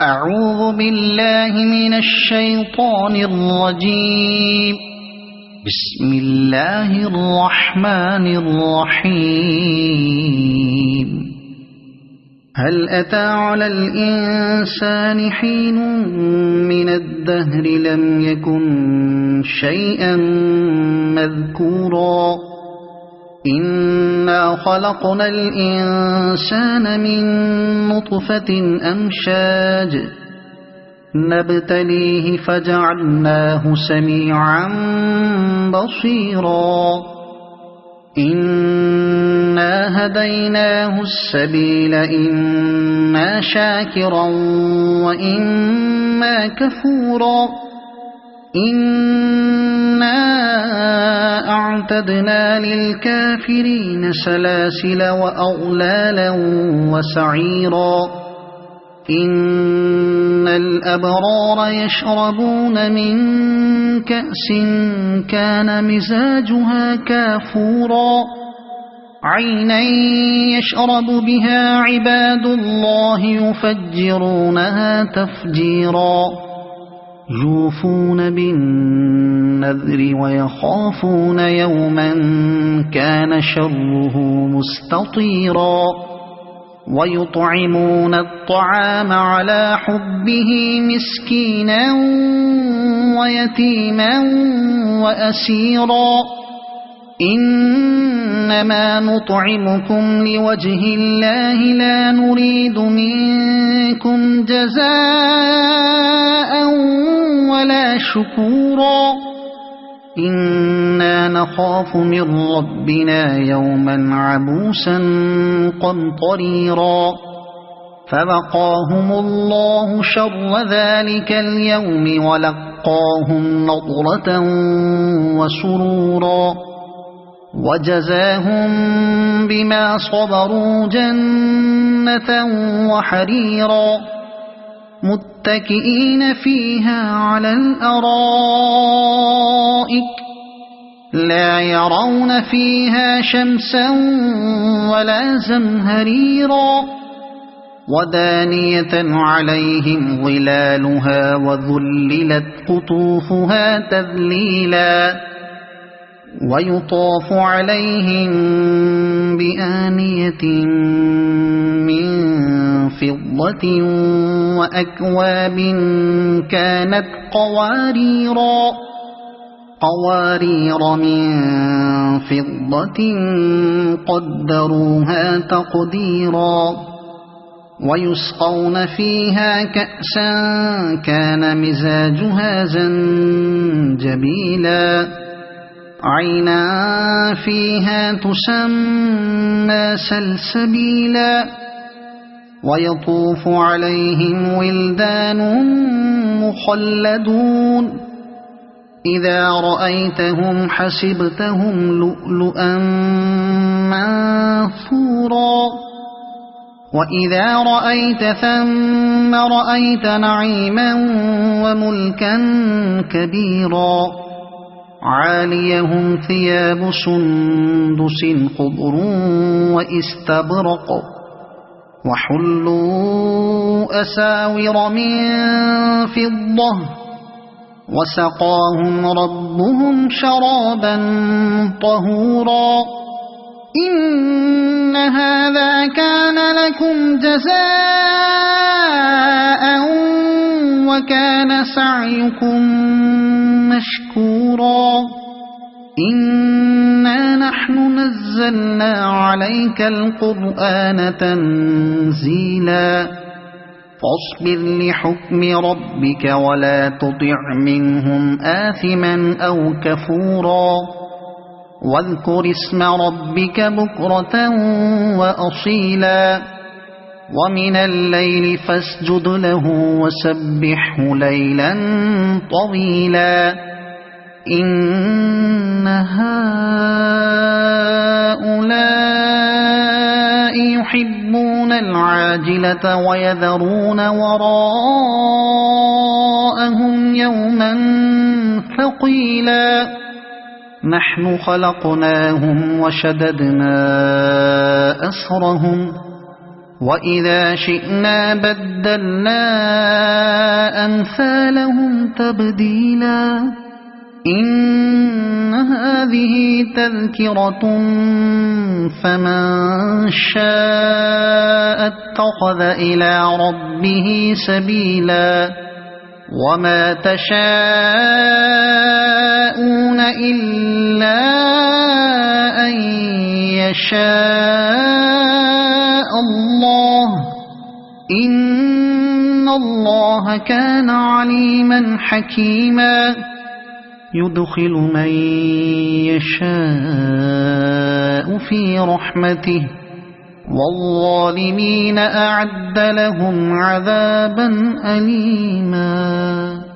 أعوذ بالله من الشيطان الرجيم. بسم الله الرحمن الرحيم. هل أتى على الإنسان حين من الدهر لم يكن شيئا مذكورا إنا خلقنا الإنسان من نطفة أمشاج نبتليه فجعلناه سميعا بصيرا إنا هديناه السبيل إما شاكرا وإما كفورا إنا أعتدنا للكافرين سلاسل وأغلالا وسعيرا إن الأبرار يشربون من كأس كان مزاجها كافورا عينا يشرب بها عباد الله يفجرونها تفجيرا يوفون بالنذر ويخافون يوما كان شره مستطيرا ويطعمون الطعام على حبه مسكينا ويتيما وأسيرا إنما نطعمكم لوجه الله لا نريد منكم جزاء ولا شكورا إنا نخاف من ربنا يوما عبوسا قمطريرا فوقاهم الله شر ذلك اليوم ولقاهم نضرة وسرورا وجزاهم بما صبروا جنة وحريرا متكئين فيها على الأرائك لا يرون فيها شمسا ولا زمهريرا ودانية عليهم ظلالها وذللت قطوفها تذليلا ويطاف عليهم بآنية من فضة وأكواب كانت قوارير من فضة قدروها تقديرا ويسقون فيها كأسا كان مزاجها زنجبيلا عينا فيها تسمى سلسبيلا ويطوف عليهم ولدان مخلدون إذا رأيتهم حسبتهم لؤلؤا منثورا وإذا رأيت ثم رأيت نعيما وملكا كبيرا عاليهم ثياب سندس خضر واستبرق وحلوا أساور من فضة وسقاهم ربهم شرابا طهورا إن هذا كان لكم جزاء وكان سعيكم مشكورا إنا نحن نزلنا عليك القرآن تنزيلا فاصبر لحكم ربك ولا تطع منهم آثما أو كفورا واذكر اسم ربك بكرة وأصيلا ومن الليل فاسجد له وسبحه ليلا طويلا إن هؤلاء يحبون العاجلة ويذرون وراءهم يوما ثقيلا نحن خلقناهم وشددنا أسرهم وإذا شئنا بدلنا أمثالهم تبديلا إن هذه تذكرة فمن شاء اتخذ إلى ربه سبيلا وما تشاءون إلا أن يشاء الله إن الله كان عليما حكيما يدخل من يشاء في رحمته والظالمين أعد لهم عذابا أليما.